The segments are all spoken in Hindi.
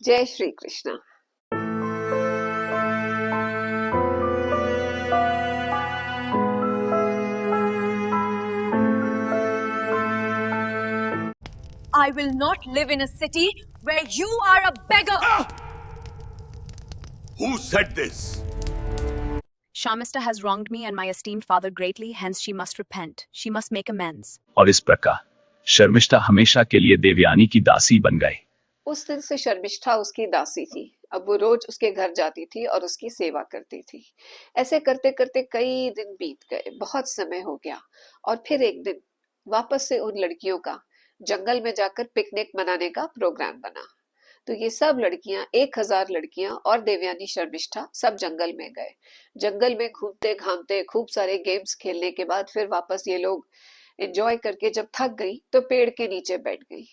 जय Shri Krishna. I will not live in a city where you are a beggar. Who said this? Shamista has wronged me and my esteemed father greatly, hence she must repent. She must make amends. और इस प्रकार शर्मिष्ठा हमेशा के लिए देवयानी की दासी बन गए। उस दिन से शर्मिष्ठा उसकी दासी थी। अब वो रोज उसके घर जाती थी और उसकी सेवा करती थी। ऐसे करते करते कई दिन बीत गए, बहुत समय हो गया। और फिर एक दिन वापस से उन लड़कियों का जंगल में जाकर पिकनिक मनाने का प्रोग्राम बना। तो ये सब लड़कियां, 1000 लड़कियां और देवयानी शर्मिष्ठा सब जंगल में गए। जंगल में घूमते घामते खूब सारे गेम्स खेलने के बाद फिर वापस ये लोग एंजॉय करके जब थक गई तो पेड़ के नीचे बैठ गई।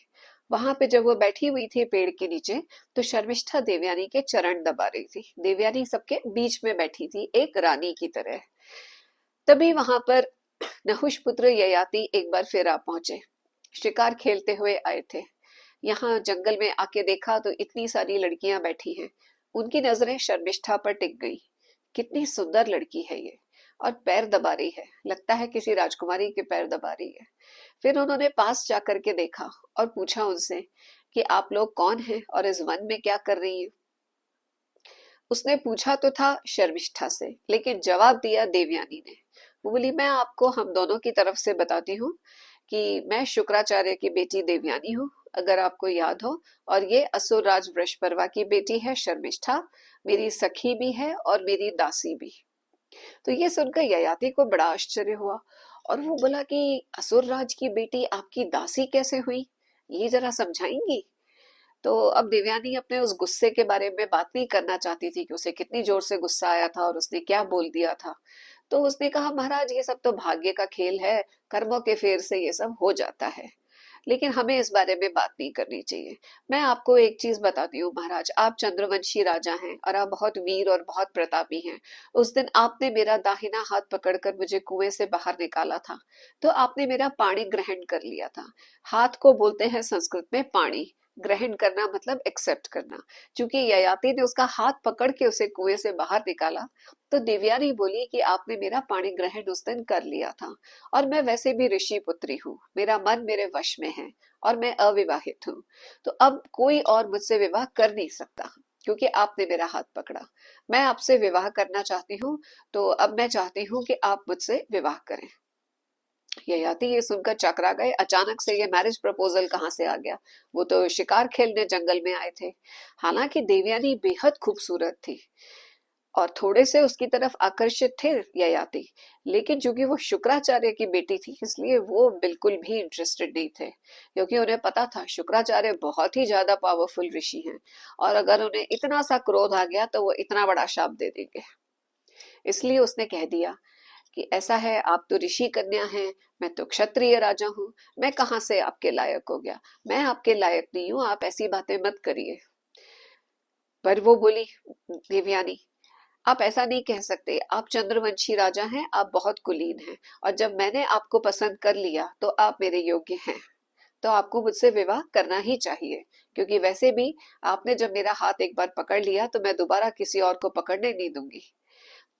वहां पे जब वो बैठी हुई थी पेड़ के नीचे, तो शर्मिष्ठा देवयानी के चरण दबा रही थी। देवयानी सबके बीच में बैठी थी, एक रानी की तरह। तभी वहां पर नहुष पुत्र ययाति एक बार फिर आ पहुंचे। शिकार खेलते हुए आए थे। यहाँ जंगल में आके देखा तो इतनी सारी लड़कियां बैठी हैं। उनकी नजरें शर्मिष्ठा पर टिक गई। कितनी सुंदर लड़की है ये, और पैर दबा रही है, लगता है किसी राजकुमारी के पैर दबा रही है। फिर उन्होंने पास जाकर के देखा और पूछा उनसे कि आप लोग कौन हैं और इस वन में क्या कर रही हैं। उसने पूछा तो था शर्मिष्ठा से, लेकिन जवाब दिया देवयानी ने। वो बोली, मैं आपको हम दोनों की तरफ से बताती हूँ कि मैं शुक्राचार्य की बेटी देवयानी हूँ, अगर आपको याद हो। और ये असुरराज वृषपर्वा की बेटी है शर्मिष्ठा, मेरी सखी भी है और मेरी दासी भी। तो ये सुनकर ययाति को बड़ा आश्चर्य हुआ और वो बोला कि असुरराज की बेटी आपकी दासी कैसे हुई, ये जरा समझाएंगी। तो अब देवयानी अपने उस गुस्से के बारे में बात नहीं करना चाहती थी कि उसे कितनी जोर से गुस्सा आया था और उसने क्या बोल दिया था। तो उसने कहा, महाराज ये सब तो भाग्य का खेल है, कर्मों के फेर से ये सब हो जाता है, लेकिन हमें इस बारे में बात नहीं करनी चाहिए। मैं आपको एक चीज बताती हूँ महाराज, आप चंद्रवंशी राजा हैं और आप बहुत वीर और बहुत प्रतापी हैं। उस दिन आपने मेरा दाहिना हाथ पकड़कर मुझे कुएं से बाहर निकाला था, तो आपने मेरा पाणी ग्रहण कर लिया था। हाथ को बोलते हैं संस्कृत में पाणी, ग्रहण करना मतलब एक्सेप्ट करना। क्योंकि ययाति ने उसका हाथ पकड़ के उसे कुएं से बाहर निकाला, तो देवयानी बोली कि आपने मेरा पाणी ग्रहण उस दिन कर लिया था। और मैं वैसे भी ऋषि पुत्री हूँ, मेरा मन मेरे वश में है और मैं अविवाहित हूँ। तो अब कोई और मुझसे विवाह कर नहीं सकता क्योंकि आपने मेरा हाथ पकड़ा। मैं आपसे विवाह करना चाहती हूँ, तो अब मैं चाहती हूँ कि आप मुझसे विवाह करें। ययाति ये सुनकर चकरा गए। अचानक से ये मैरिज प्रपोजल कहाँ से आ गया? वो तो शिकार खेलने जंगल में आए थे। हालांकि देवयानी बेहद खूबसूरत थी और थोड़े से उसकी तरफ आकर्षित थे ययाति, लेकिन चूंकि वो शुक्राचार्य की बेटी थी इसलिए वो बिल्कुल भी इंटरेस्टेड नहीं थे, क्योंकि उन्हें पता था शुक्राचार्य बहुत ही ज्यादा पावरफुल ऋषि हैं और अगर उन्हें इतना सा क्रोध आ गया तो वो इतना बड़ा शाप दे देंगे। इसलिए उसने कह दिया कि ऐसा है, आप तो ऋषि कन्या हैं, मैं तो क्षत्रिय राजा हूँ, मैं कहाँ से आपके लायक हो गया, मैं आपके लायक नहीं हूँ, आप ऐसी बातें मत करिए। पर वो बोली, देवयानी आप ऐसा नहीं कह सकते, आप चंद्रवंशी राजा हैं, आप बहुत कुलीन हैं, और जब मैंने आपको पसंद कर लिया तो आप मेरे योग्य हैं, तो आपको मुझसे विवाह करना ही चाहिए। क्योंकि वैसे भी आपने जब मेरा हाथ एक बार पकड़ लिया तो मैं दोबारा किसी और को पकड़ने नहीं दूंगी।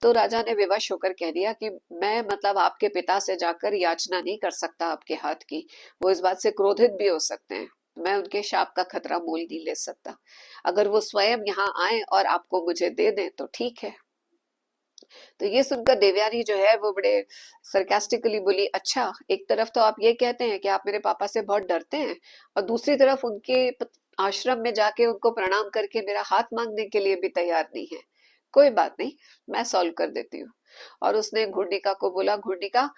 तो राजा ने विवश होकर कह दिया कि मैं मतलब आपके पिता से जाकर याचना नहीं कर सकता आपके हाथ की, वो इस बात से क्रोधित भी हो सकते हैं, मैं उनके शाप का खतरा मोल नहीं ले सकता। अगर वो स्वयं यहाँ आए और आपको मुझे दे दें तो ठीक है। तो ये सुनकर देवयानी जो है वो बड़े सरकास्टिकली बोली, अच्छा एक तरफ तो आप ये कहते हैं कि आप मेरे पापा से बहुत डरते हैं और दूसरी तरफ उनके आश्रम में जाके उनको प्रणाम करके मेरा हाथ मांगने के लिए भी तैयार नहीं है। कोई बात नहीं, मैं सॉल्व कर देती हूँ। और उसने घुंडिका को बोला, घुंडिका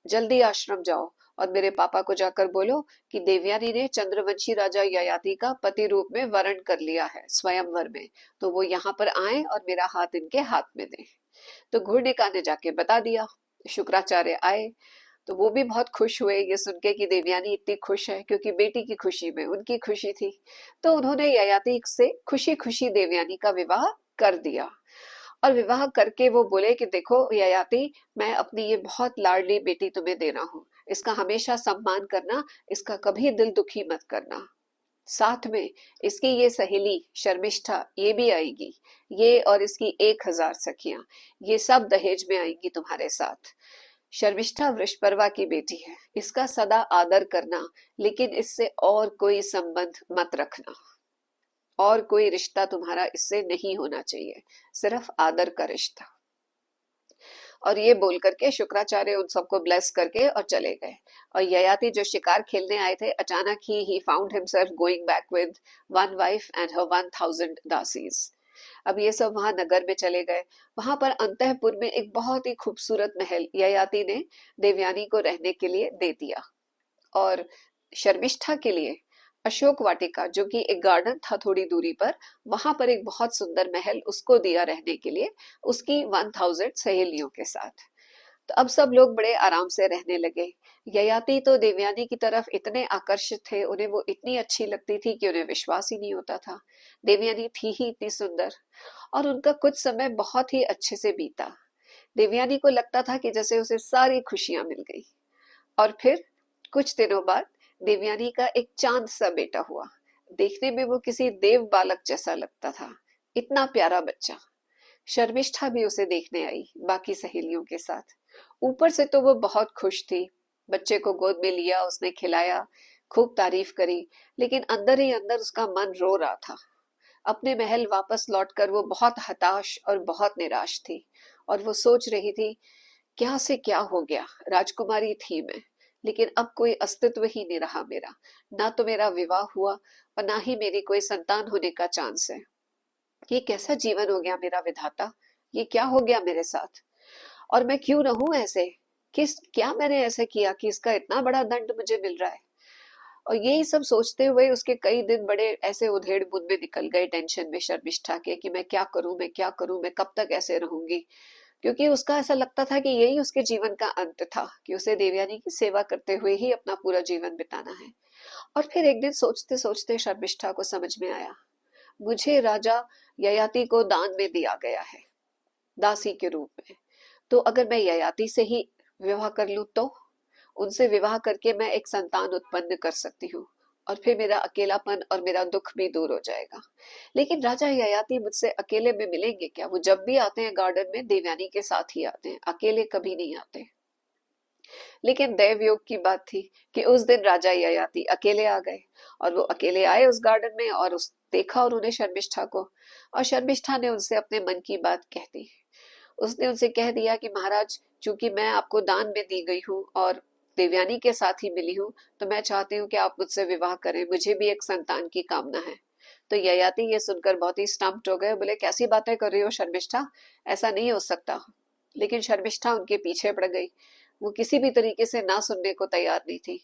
जल्दी आश्रम जाओ और मेरे पापा को जाकर बोलो कि देवयानी ने चंद्रवंशी राजा ययाति का पति रूप में वरण कर लिया है स्वयंवर में, तो वो यहाँ पर आए और मेरा हाथ इनके हाथ में दें। तो घुंडिका ने जाके बता दिया। शुक्राचार्य आए तो वो भी बहुत खुश हुए ये सुन के कि देवयानी इतनी खुश है, क्योंकि बेटी की खुशी में उनकी खुशी थी। तो उन्होंने ययाति से खुशी खुशी देवयानी का विवाह कर दिया। और विवाह करके वो बोले कि देखो ययाति, मैं अपनी ये बहुत लाडली बेटी तुम्हें दे रहा हूँ, इसका हमेशा सम्मान करना, इसका कभी दिल दुखी मत करना। साथ में इसकी ये सहेली शर्मिष्ठा ये भी आएगी, ये और इसकी 1000 सखियां, ये सब दहेज में आएंगी तुम्हारे साथ। शर्मिष्ठा वृषपर्वा की बेटी है, इसका सदा आदर करना, लेकिन इससे और कोई संबंध मत रखना, और कोई रिश्ता तुम्हारा इससे नहीं होना चाहिए, सिर्फ आदर का रिश्ता। और ये बोल करके शुक्राचार्य उन सबको ब्लेस करके और चले गए। और ययाति जो शिकार खेलने आए थे, अचानक ही found himself going back with one wife and her 1000 दासीज। अब ये सब वहां नगर में चले गए। वहां पर अंतःपुर में एक बहुत ही खूबसूरत महल ययाति ने देवयानी को रहने के लिए दे दिया, और शर्मिष्ठा के लिए अशोक वाटिका, जो कि एक गार्डन था थोड़ी दूरी पर, वहां पर एक बहुत सुंदर महल उसको दिया रहने के लिए, उसकी 1000 सहेलियों के साथ। तो अब सब लोग बड़े आराम से रहने लगे। ययाति तो देवयानी की तरफ इतने आकर्षित थे, उन्हें वो इतनी अच्छी लगती थी कि उन्हें विश्वास ही नहीं होता था। देवयानी थी ही इतनी सुंदर, और उनका कुछ समय बहुत ही अच्छे से बीता। देवयानी को लगता था कि जैसे उसे सारी खुशियां मिल गई। और फिर कुछ दिनों बाद देवयानी का एक चांद सा बेटा हुआ। देखने में वो किसी देव बालक जैसा लगता था, इतना प्यारा बच्चा। शर्मिष्ठा भी उसे देखने आई बाकी सहेलियों के साथ। ऊपर से तो वो बहुत खुश थी, बच्चे को गोद में लिया, उसने खिलाया, खूब तारीफ करी, लेकिन अंदर ही अंदर उसका मन रो रहा था। अपने महल वापस लौटकर वो बहुत हताश और बहुत निराश थी, और वो सोच रही थी, क्या से क्या हो गया। राजकुमारी थी मैं, लेकिन अब कोई अस्तित्व ही नहीं रहा मेरा। ना तो मेरा विवाह हुआ और ना ही मेरी कोई संतान होने का चांस है। ये कैसा जीवन हो गया मेरा विधाता, ये क्या हो गया मेरे साथ, और मैं क्यों रहूं ऐसे। क्या मैंने ऐसा किया कि इसका इतना बड़ा दंड मुझे मिल रहा है। और यही सब सोचते हुए उसके कई दिन बड़े ऐसे उधेड़ बुन में निकल गए, टेंशन में शर्मिष्ठा के, कि मैं क्या करूं, मैं क्या करूं, मैं कब तक ऐसे रहूंगी। क्योंकि उसका ऐसा लगता था कि यही उसके जीवन का अंत था, कि उसे देवयानी की सेवा करते हुए ही अपना पूरा जीवन बिताना है। और फिर एक दिन सोचते सोचते शर्मिष्ठा को समझ में आया, मुझे राजा ययाति को दान में दिया गया है, दासी के रूप में। तो अगर मैं ययाति से ही विवाह कर लूं, तो उनसे विवाह करके मैं एक संतान उत्पन्न कर सकती हूँ, और फिर मेरा अकेलापन और मेरा दुख भी दूर हो जाएगा। लेकिन राजा ययाति मुझसे अकेले में मिलेंगे क्या? वो जब भी आते हैं गार्डन में देवयानी के साथ ही आते हैं, अकेले कभी नहीं आते। लेकिन दैवयोग की बात थी कि उस दिन राजा ययाति अकेले आ गए, और वो अकेले आए उस गार्डन में, और उस देखा उन्होंने शर्मिष्ठा को, और शर्मिष्ठा ने उनसे अपने मन की बात कह दी। उसने उनसे कह दिया कि महाराज, चूंकि मैं आपको दान में दी गई हूँ और देवयानी के साथ ही मिली हूँ, तो मैं चाहती हूँ कि आप मुझसे विवाह करें, मुझे भी एक संतान की कामना है। तो ययाति ये सुनकर बहुत ही स्टम्प्ड हो गए, बोले कैसी बातें कर रही हो शर्मिष्ठा, ऐसा नहीं हो सकता। लेकिन शर्मिष्ठा उनके पीछे पड़ गई, वो किसी भी तरीके से ना सुनने को तैयार नहीं थी।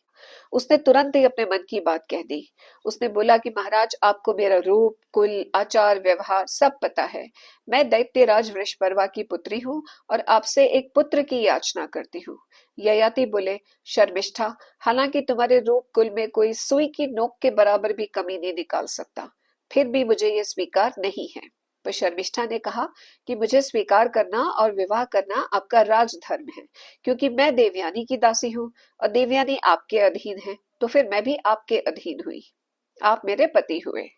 उसने तुरंत ही अपने मन की बात कह दी। उसने बोला कि महाराज, आपको मेरा रूप, कुल, आचार, व्यवहार सब पता है। मैं दैत्यराज वृषपर्वा की पुत्री हूँ, और आपसे एक पुत्र की याचना करती हूँ। ययाति बोले, शर्मिष्ठा, हालांकि तुम्हारे रूप कुल में कोई सुई की नोक के बराबर भी कमी नहीं निकाल सकता, फिर भी मुझे ये स्वीकार नहीं है। पर शर्मिष्ठा ने कहा कि मुझे स्वीकार करना और विवाह करना आपका राजधर्म है, क्योंकि मैं देवयानी की दासी हूँ, और देवयानी आपके अधीन है, तो फिर मैं भी आपके अधीन हुई, आप मेरे पति हुए।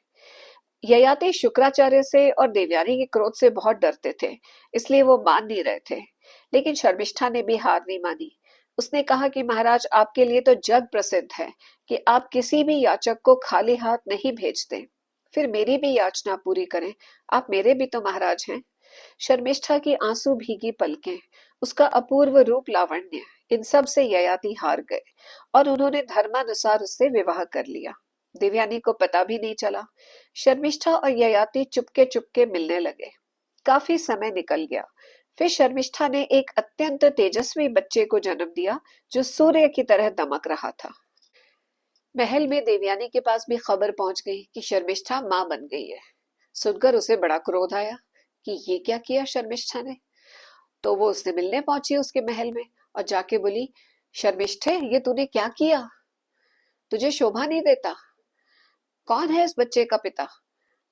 ययाति शुक्राचार्य से और देवयानी के क्रोध से बहुत डरते थे, इसलिए वो मान नहीं रहे थे। लेकिन शर्मिष्ठा ने भी हार नहीं मानी। उसने कहा कि महाराज, आपके लिए तो जग प्रसिद्ध है कि आप किसी भी याचक को खाली हाथ नहीं भेजते, फिर मेरी भी याचना पूरी करें, आप मेरे भी तो महाराज हैं। शर्मिष्ठा की आंसू भीगी पलकें, उसका अपूर्व रूप लावण्य, इन सब से ययाति हार गए, और उन्होंने धर्मानुसार उससे विवाह कर लिया। देवयानी को पता भी नहीं चला। शर्मिष्ठा और ययाति चुपके चुपके मिलने लगे। काफी समय निकल गया। फिर शर्मिष्ठा ने एक अत्यंत तेजस्वी बच्चे को जन्म दिया, जो सूर्य की तरह दमक रहा था। महल में देवयानी के पास भी खबर पहुंच गई कि शर्मिष्ठा मां बन गई है। सुनकर उसे बड़ा क्रोध आया कि ये क्या किया शर्मिष्ठा ने। तो वो उससे मिलने पहुंची उसके महल में, और जाके बोली, शर्मिष्ठे, ये तूने क्या किया, तुझे शोभा नहीं देता, कौन है इस बच्चे का पिता।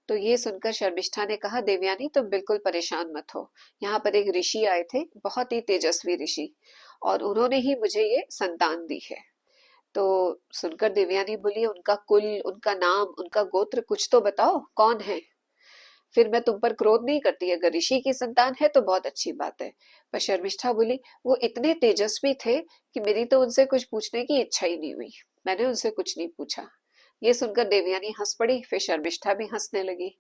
तो ये सुनकर शर्मिष्ठा ने कहा, देवयानी तुम बिल्कुल परेशान मत हो, यहाँ पर एक ऋषि आए थे, बहुत ही तेजस्वी ऋषि, और उन्होंने ही मुझे ये संतान दी है। तो सुनकर देवयानी बोली, उनका कुल, उनका नाम, उनका गोत्र कुछ तो बताओ, कौन है? फिर मैं तुम पर क्रोध नहीं करती, अगर ऋषि की संतान है तो बहुत अच्छी बात है। पर शर्मिष्ठा बोली, वो इतने तेजस्वी थे कि मेरी तो उनसे कुछ पूछने की इच्छा ही नहीं हुई, मैंने उनसे कुछ नहीं पूछा। ये सुनकर देवयानी हंस पड़ी, फिर शर्मिष्ठा भी हंसने लगी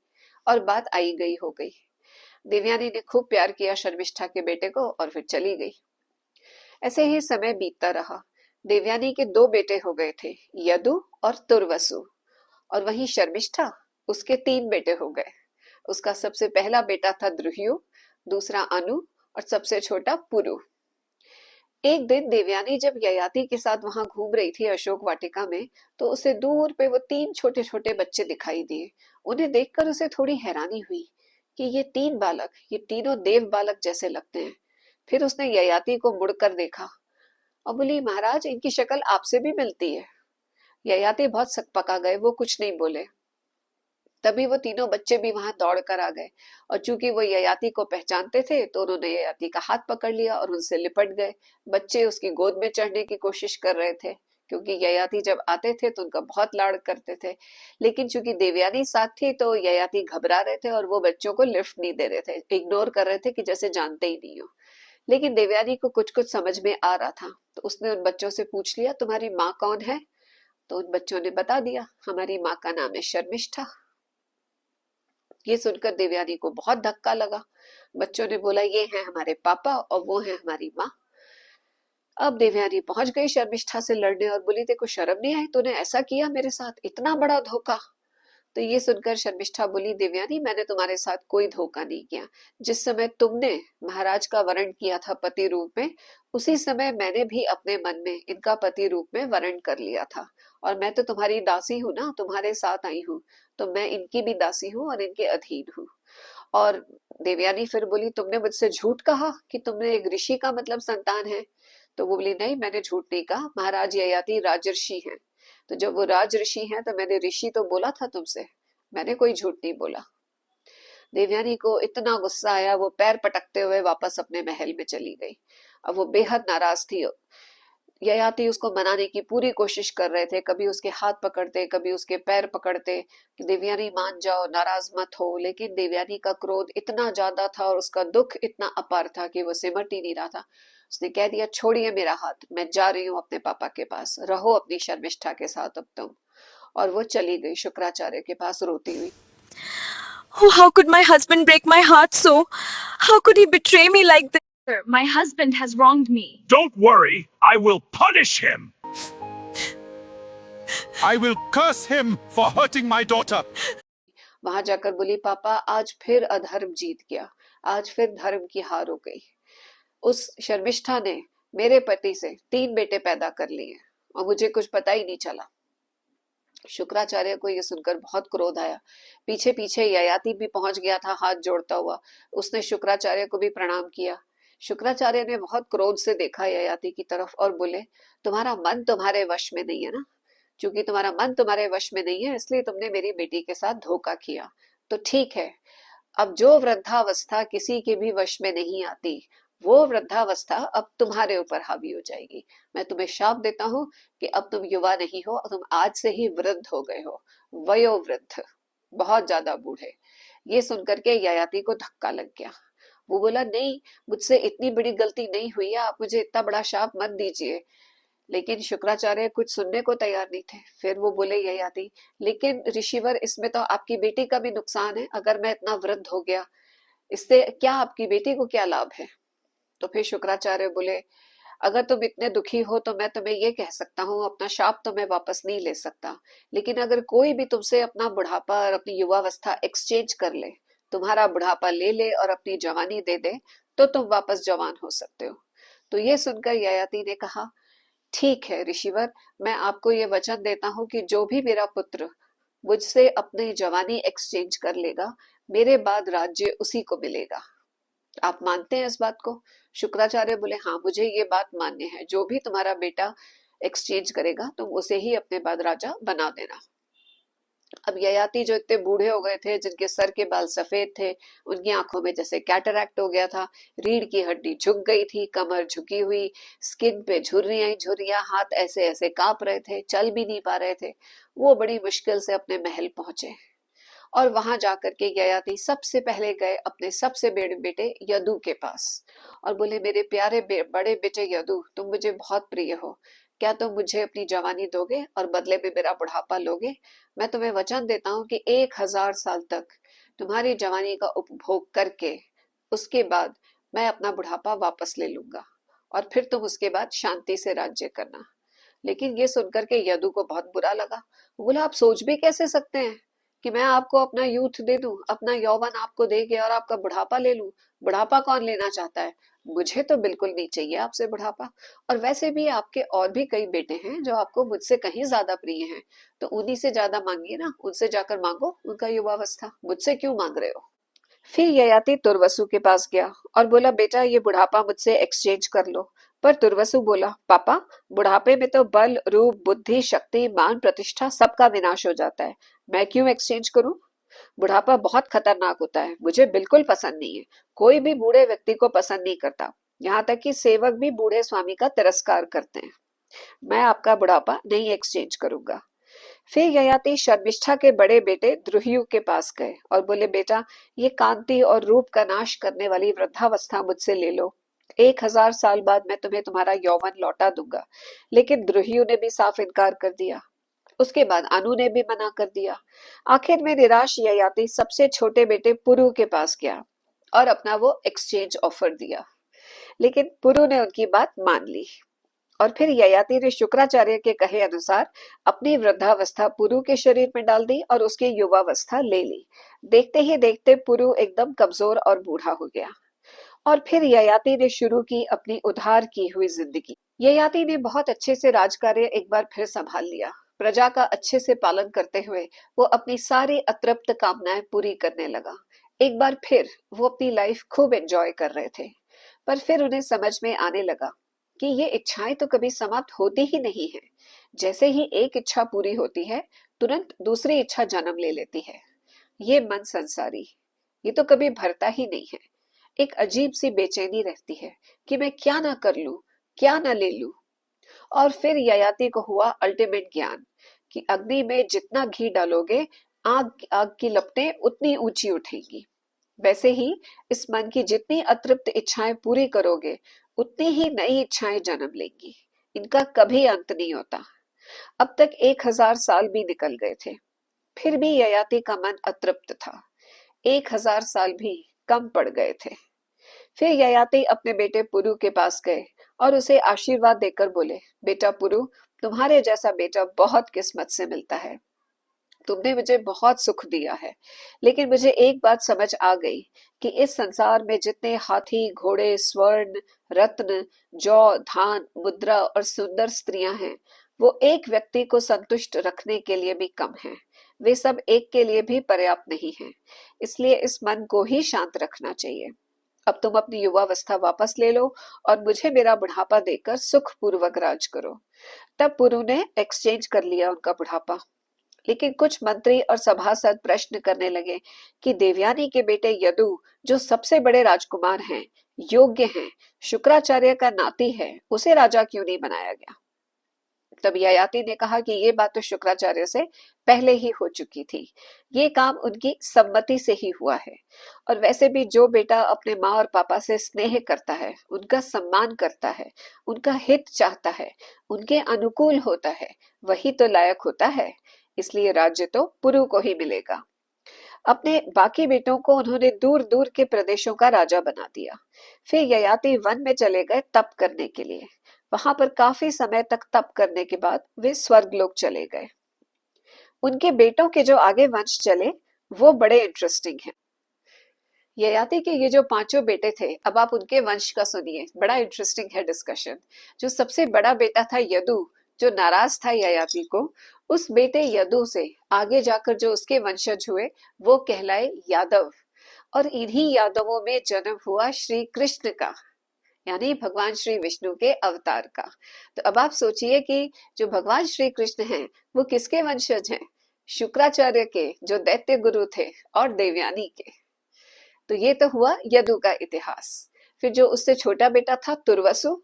और बात आई गई हो गई। देवयानी ने खूब प्यार किया शर्मिष्ठा के बेटे को और फिर चली गई। ऐसे ही समय बीतता रहा। देवयानी के दो बेटे हो गए थे, यदु और तुर्वसु, और वहीं शर्मिष्ठा, उसके तीन बेटे हो गए। उसका सबसे पहला बेटा था द्रुह्यु, दूसरा अनु और सबसे छोटा पुरु। एक दिन देवयानी जब ययाति के साथ वहां घूम रही थी अशोक वाटिका में, तो उसे दूर पे वो तीन छोटे छोटे बच्चे दिखाई दिए। उन्हें देखकर उसे थोड़ी हैरानी हुई कि ये तीन बालक, ये तीनों देव बालक जैसे लगते हैं। फिर उसने ययाति को मुड़कर देखा और बोली, महाराज इनकी शक्ल आपसे भी मिलती है। ययाति बहुत सकपका गए, वो कुछ नहीं बोले। तभी वो तीनों बच्चे भी वहां दौड़ कर आ गए, और चूंकि वो ययाति को पहचानते थे तो उन्होंने ययाति का हाथ पकड़ लिया और उनसे लिपट गए। बच्चे उसकी गोद में चढ़ने की कोशिश कर रहे थे, क्योंकि ययाति जब आते थे तो उनका बहुत लाड़ करते थे। लेकिन चूंकि देवयानी साथ थी तो ययाति घबरा रहे थे और वो बच्चों को लिफ्ट नहीं दे रहे थे, इग्नोर कर रहे थे कि जैसे जानते ही नहीं हो। लेकिन देवयानी को कुछ कुछ समझ में आ रहा था, तो उसने उन बच्चों से पूछ लिया, तुम्हारी माँ कौन है? तो उन बच्चों ने बता दिया, हमारी माँ का नाम है शर्मिष्ठा। ये सुनकर देवयानी को बहुत धक्का लगा। बच्चों ने बोला, ये हैं हमारे पापा और वो हैं हमारी माँ। अब देवयानी पहुंच गई शर्मिष्ठा से लड़ने और बोली, देखो शर्म नहीं आई, तूने ऐसा किया मेरे साथ, इतना बड़ा धोखा। तो ये सुनकर शर्मिष्ठा बोली, देवयानी मैंने तुम्हारे साथ कोई धोखा नहीं किया। जिस समय तुमने महाराज का वरण किया था पति रूप में, उसी समय मैंने भी अपने मन में इनका पति रूप में वरण कर लिया था। और मैं तो तुम्हारी दासी हूँ ना, तुम्हारे साथ आई हूँ, तो मैं इनकी भी दासी हूँ और इनके अधीन हूँ। और देवयानी फिर बोली, तुमने मुझसे झूठ कहा कि तुमने एक ऋषि का मतलब संतान है। तो वो बोली, नहीं मैंने झूठ नहीं कहा, महाराज ययाति राजर्षि हैं। तो जब वो राज ऋषि हैं तो मैंने ऋषि तो बोला था तुमसे, मैंने कोई झूठ नहीं बोला। देवयानी को इतना गुस्सा आया, वो पैर पटकते हुए वापस अपने महल में चली गई। अब वो बेहद नाराज थी। ययाति उसको मनाने की पूरी कोशिश कर रहे थे, कभी उसके हाथ पकड़ते, कभी उसके पैर पकड़ते कि देवयानी मान जाओ, नाराज मत हो। लेकिन देवयानी का क्रोध इतना ज्यादा था और उसका दुख इतना अपार था कि वो सिमट ही नहीं रहा था। उसने कह दिया, छोड़िए मेरा हाथ, मैं जा रही हूँ अपने पापा के पास, रहो अपनी शर्मिष्ठा के साथ अब तुम। और वो चली गई शुक्राचार्य के पास रोती हुई। Oh, how could my husband break my heart so? How could he betray me like this? Sir, my husband has wronged me. Don't worry, I will punish him. I will curse him for hurting my daughter. वहां जाकर बोली, पापा आज फिर अधर्म जीत गया, आज फिर धर्म की हार हो गई। उस शर्मिष्ठा ने मेरे पति से 3 बेटे पैदा कर लिए और मुझे कुछ पता ही नहीं चला। शुक्राचार्य को यह सुनकर बहुत क्रोध आया। पीछे पीछे ययाति भी पहुंच गया था हाथ जोड़ता हुआ। उसने शुक्राचार्य को भी प्रणाम किया। शुक्राचार्य ने बहुत क्रोध से देखा ययाति की तरफ और बोले, तुम्हारा मन तुम्हारे वश में नहीं है ना? क्योंकि तुम्हारा मन तुम्हारे वश में नहीं है, इसलिए तुमने मेरी बेटी के साथ धोखा किया। तो ठीक है, अब जो वृद्धावस्था किसी के भी वश में नहीं आती, वो वृद्धावस्था अब तुम्हारे ऊपर हावी हो जाएगी। मैं तुम्हें शाप देता हूँ कि अब तुम युवा नहीं हो, तुम आज से ही वृद्ध हो गए हो, वयोवृद्ध, बहुत ज्यादा बूढ़े। ये सुनकर के ययाति को धक्का लग गया। वो बोला, नहीं, मुझसे इतनी बड़ी गलती नहीं हुई है, आप मुझे इतना बड़ा शाप मत दीजिए। लेकिन शुक्राचार्य कुछ सुनने को तैयार नहीं थे। फिर वो बोले ययाति, लेकिन ऋषिवर, इसमें तो आपकी बेटी का भी नुकसान है। अगर मैं इतना वृद्ध हो गया, इससे क्या आपकी बेटी को क्या लाभ है? तो फिर शुक्राचार्य बोले, अगर तुम इतने दुखी हो तो मैं तुम्हें ये कह सकता हूँ, अपना शाप तो मैं वापस नहीं ले सकता, लेकिन अगर कोई भी तुमसे अपना बुढ़ापा और अपनी युवावस्था एक्सचेंज कर ले, तुम्हारा बुढ़ापा ले ले और अपनी जवानी दे दे, तो तुम वापस जवान हो सकते हो। तो ये सुनकर ययाति ने कहा, ठीक है ऋषिवर, मैं आपको ये वचन देता हूँ कि जो भी मेरा पुत्र मुझसे अपनी जवानी एक्सचेंज कर लेगा, मेरे बाद राज्य उसी को मिलेगा। आप मानते हैं इस बात को? शुक्राचार्य बोले, हाँ मुझे ये बात मान्य है, जो भी तुम्हारा बेटा एक्सचेंज करेगा तुम उसे ही अपने बाद राजा बना देना। अब ययाति जो इतने बूढ़े हो गए थे, जिनके सर के बाल सफेद थे, उनकी आंखों में जैसे कैटरैक्ट हो गया था, रीढ़ की हड्डी झुक गई थी, कमर झुकी हुई, स्किन पे झुर्रियां ही झुर्रियां, हाथ ऐसे ऐसे कांप रहे थे, चल भी नहीं पा रहे थे। वो बड़ी मुश्किल से अपने महल पहुंचे और वहां जाकर के ययाति सबसे पहले गए अपने सबसे बड़े बेटे यदु के पास और बोले, मेरे प्यारे बड़े बेटे यदु, तुम मुझे बहुत प्रिय हो, क्या तुम मुझे अपनी जवानी दोगे और बदले में मेरा बुढ़ापा लोगे? मैं तुम्हें वचन देता हूँ कि 1000 साल तक तुम्हारी जवानी का उपभोग करके उसके बाद मैं अपना बुढ़ापा वापस ले लूंगा और फिर तुम उसके बाद शांति से राज्य करना। लेकिन ये सुनकर के यदु को बहुत बुरा लगा। वो बोला, आप सोच भी कैसे सकते हैं कि मैं आपको अपना यूथ दे दूं, अपना यौवन आपको दे के और आपका बुढ़ापा ले लूं? बुढ़ापा कौन लेना चाहता है? मुझे तो बिल्कुल नहीं चाहिए आपसे बुढ़ापा। और वैसे भी आपके और भी कई बेटे हैं जो आपको मुझसे कहीं ज्यादा प्रिय हैं, तो उन्हीं से ज्यादा मांगिए ना, उनसे जाकर मांगो उनका युवावस्था, मुझसे क्यों मांग रहे हो? फिर ययाति तुर्वसु के पास गया और बोला, बेटा ये बुढ़ापा मुझसे एक्सचेंज कर लो। पर तुर्वसु बोला, पापा बुढ़ापे में तो बल, रूप, बुद्धि, शक्ति, मान, प्रतिष्ठा सबका विनाश हो जाता है, मैं क्यों एक्सचेंज करूं? बुढ़ापा बहुत खतरनाक होता है, मुझे बिल्कुल पसंद नहीं है। कोई भी बूढ़े व्यक्ति को पसंद नहीं करता, यहाँ तक कि सेवक भी बूढ़े स्वामी का तिरस्कार करते हैं। मैं आपका बुढ़ापा नहीं एक्सचेंज करूंगा। फिर ययाति शर्मिष्ठा के बड़े बेटे द्रुह्यु के पास गए और बोले, बेटा ये कांति और रूप का नाश करने वाली वृद्धावस्था मुझसे ले लो, 1000 साल बाद मैं तुम्हें तुम्हारा यौवन लौटा दूंगा। लेकिन द्रुह्यु ने भी साफ इनकार कर दिया। उसके बाद अनु ने भी मना कर दिया। आखिर में निराश ययाति सबसे छोटे बेटे पुरु के पास गया और अपना वो एक्सचेंज ऑफर दिया। लेकिन पुरु ने उनकी बात मान ली और फिर ययाति ने शुक्राचार्य के कहे अनुसार अपनी वृद्धावस्था पुरु के शरीर में डाल दी और उसकी युवावस्था ले ली। देखते ही देखते पुरु एकदम कमजोर और बूढ़ा हो गया और फिर ययाति ने शुरू की अपनी उधार की हुई जिंदगी। ययाति ने बहुत अच्छे से राजकार्य एक बार फिर संभाल लिया। प्रजा का अच्छे से पालन करते हुए वो अपनी सारी अतृप्त कामनाएं पूरी करने लगा। एक बार फिर वो अपनी लाइफ खूब एंजॉय कर रहे थे, पर फिर उन्हें समझ में आने लगा कि ये इच्छाएं तो कभी समाप्त होती ही नहीं है। जैसे ही एक इच्छा पूरी होती है, तुरंत दूसरी इच्छा जन्म ले लेती है। ये मन संसारी, ये तो कभी भरता ही नहीं है। एक अजीब सी बेचैनी रहती है कि मैं क्या ना कर लूं, क्या ना ले लूं। और फिर ययाति को हुआ अल्टीमेट ज्ञान कि अग्नि में जितना घी डालोगे, आग आग की लपटें उतनी ऊंची उठेंगी। वैसे ही इस मन की जितनी अतृप्त इच्छाएं पूरी करोगे, उतनी ही नई इच्छाएं जन्म लेंगी। इनका कभी अंत नहीं होता। अब तक 1000 साल भी निकल गए थे, फिर भी ययाति का मन अतृप्त था। 1000 साल भी कम पड़ गए थे। फिर ययाति अपने बेटे पुरु के पास गए और उसे आशीर्वाद देकर बोले, बेटा पुरु, तुम्हारे जैसा बेटा बहुत किस्मत से मिलता है। तुमने मुझे बहुत सुख दिया है, लेकिन मुझे एक बात समझ आ गई कि इस संसार में जितने हाथी, घोड़े, स्वर्ण, रत्न, जौ, धान, मुद्रा और सुंदर स्त्रियां हैं, वो एक व्यक्ति को संतुष्ट रखने के लिए भी कम हैं। वे सब एक के लिए भी पर्याप्त नहीं हैं। इसलिए इस मन को ही शांत रखना चाहिए। अब तुम अपनी युवावस्था वापस ले लो और मुझे मेरा बुढ़ापा देकर सुख पूर्वक राज करो। तब पुरु ने एक्सचेंज कर लिया उनका बुढ़ापा। लेकिन कुछ मंत्री और सभासद प्रश्न करने लगे कि देवयानी के बेटे यदु, जो सबसे बड़े राजकुमार हैं, योग्य हैं, शुक्राचार्य का नाती है, उसे राजा क्यों नहीं बनाया गया? तब ययाति ने कहा कि ये बात तो शुक्राचार्य से पहले ही हो चुकी थी। ये काम उनकी सम्मति से ही हुआ है। और वैसे भी जो बेटा अपने माँ और पापा से स्नेह करता है, उनका सम्मान करता है, उनका हित चाहता है, उनके अनुकूल होता है, वही तो लायक होता है। इसलिए राज्य तो पुरु को ही मिलेगा। अपने बाकी बेटों को उन्होंने दूर दूर के प्रदेशों का राजा बना दिया। फिर ययाति वन में चले गए तप करने के लिए। वहां पर काफी समय तक तप करने के बाद वे स्वर्गलोक चले गए। उनके बेटों के जो आगे वंश चले वो बड़े इंटरेस्टिंग हैं। ययाति के ये जो 5 बेटे थे, अब आप उनके वंश का सुनिए, बड़ा इंटरेस्टिंग है डिस्कशन। जो सबसे बड़ा बेटा था यदु, जो नाराज था ययाति को, उस बेटे यदु से आगे जाकर जो उसके वंशज हुए वो कहलाए यादव। और इन्हीं यादवों में जन्म हुआ श्री कृष्ण का, यानी भगवान श्री विष्णु के अवतार का। तो अब आप सोचिए कि जो भगवान श्री कृष्ण हैं वो किसके वंशज हैं? शुक्राचार्य के जो दैत्य गुरु थे और देवयानी के। तो ये तो हुआ यदु का इतिहास। फिर जो उससे छोटा बेटा था तुर्वसु,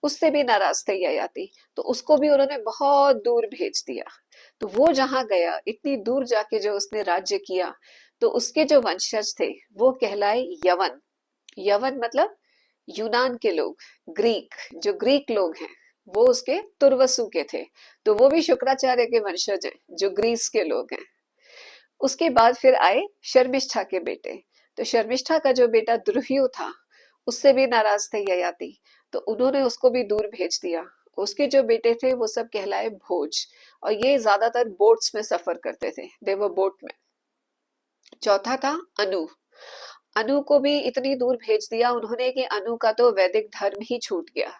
उससे भी नाराज थे ययाति, तो उसको भी उन्होंने बहुत दूर भेज दिया। तो वो जहां गया, इतनी दूर जाके जो उसने राज्य किया, तो उसके जो वंशज थे वो कहलाए यवन। यवन मतलब यूनान के लोग, ग्रीक, जो ग्रीक लोग हैं वो उसके तुर्वसु के थे। तो वो भी शुक्राचार्य के वंशज हैं, जो ग्रीस के लोग हैं। उसके बाद फिर आए शर्मिष्ठा के बेटे। तो शर्मिष्ठा का जो बेटा द्रुह्यु था, उससे भी नाराज थे ययाति, तो उन्होंने उसको भी दूर भेज दिया। उसके जो बेटे थे वो सब कहलाए भोज, और ये ज्यादातर बोट्स में सफर करते थे, देवर बोट में। चौथा था अनु। अनु को भी इतनी दूर भेज दिया उन्होंने कि अनु का तो वैदिक धर्म ही छूट गया,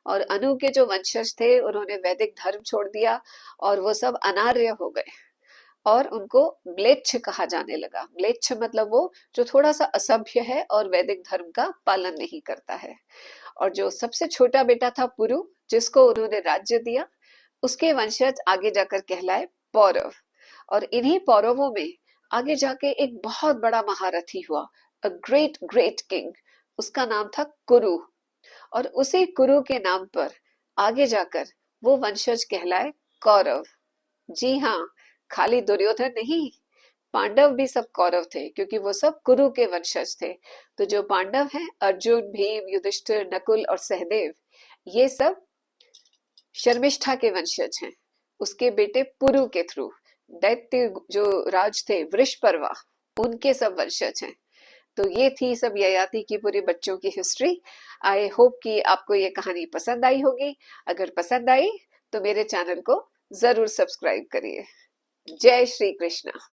और अनु के जो वंशज थे उन्होंने वैदिक धर्म छोड़ दिया और वो सब अनार्य हो गए, और उनको म्लेच्छ कहा जाने लगा। म्लेच्छ मतलब वो जो थोड़ा सा असभ्य है और वैदिक धर्म का पालन नहीं करता है। और जो सबसे छोटा बेटा था पुरु, जिसको उन्होंने राज्य दिया, उसके वंशज आगे जाकर कहलाए पौरव। और इन्हीं पौरवों में आगे जाके एक बहुत बड़ा महारथी हुआ, अ ग्रेट ग्रेट किंग, उसका नाम था कुरु। और उसी कुरु के नाम पर आगे जाकर वो वंशज कहलाए कौरव। जी हाँ, खाली दुर्योधन नहीं, पांडव भी सब कौरव थे, क्योंकि वो सब कुरु के वंशज थे। तो जो पांडव हैं, अर्जुन, भीम, युधिष्ठिर, नकुल और सहदेव, ये सब शर्मिष्ठा के वंशज हैं, उसके बेटे पुरु के थ्रू। दैत्य जो राज थे वृषपर्वा, उनके सब वंशज हैं। तो ये थी सब ययाति की पूरी बच्चों की हिस्ट्री। आई होप कि आपको ये कहानी पसंद आई होगी। अगर पसंद आई तो मेरे चैनल को जरूर सब्सक्राइब करिए। जय श्री कृष्णा।